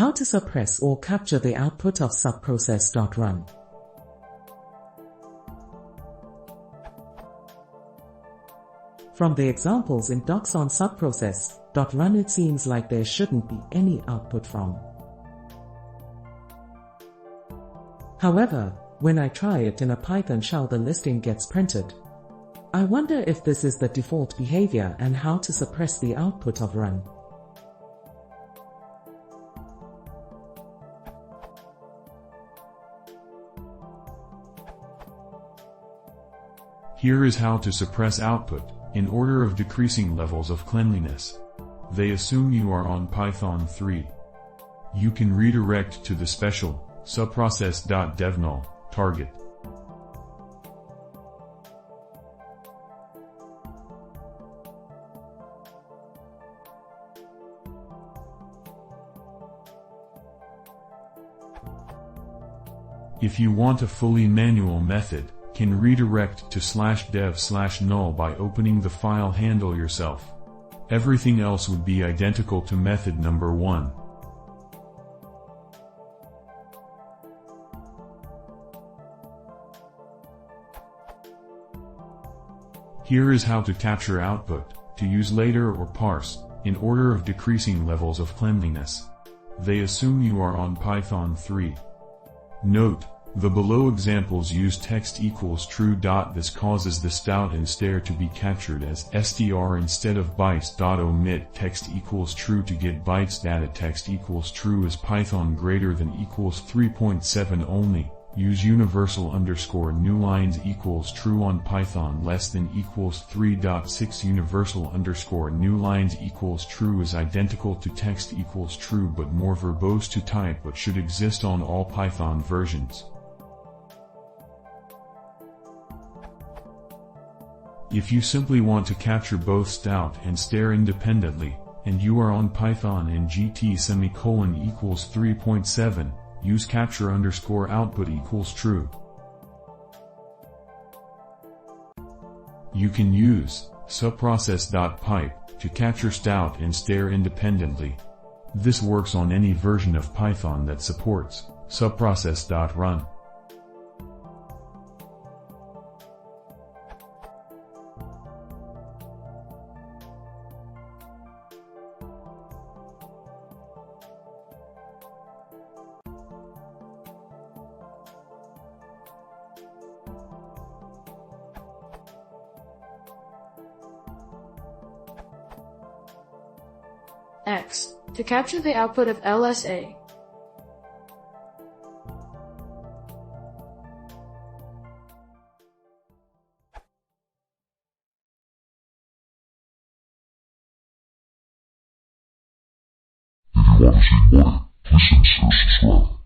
How to suppress or capture the output of subprocess.run. From the examples in docs on subprocess.run, it seems like there shouldn't be any output from. However, when I try it in a Python shell, the listing gets printed. I wonder if this is the default behavior and how to suppress the output of run. Here is how to suppress output, in order of decreasing levels of cleanliness. They assume you are on Python 3. You can redirect to the special subprocess.devnull target. If you want a fully manual method, can redirect to /dev/null by opening the file handle yourself. Everything else would be identical to method number 1. Here is how to capture output, to use later or parse, in order of decreasing levels of cleanliness. They assume you are on Python 3. Note, the below examples use text equals true. This causes the stout and stare to be captured as str instead of bytes. Omit text equals true to get bytes data. Text equals true is Python greater than equals 3.7 only. Use universal underscore new lines equals true on Python less than equals 3.6. Universal underscore new lines equals true is identical to text equals true but more verbose to type, but should exist on all Python versions. If you simply want to capture both stout and stare independently, and you are on Python and GT equals 3.7, use capture underscore output equals true. You can use subprocess.pipe to capture stout and stare independently. This works on any version of Python that supports subprocess.run. X, to capture the output of LSA. If you want to see more, please consider subscribing.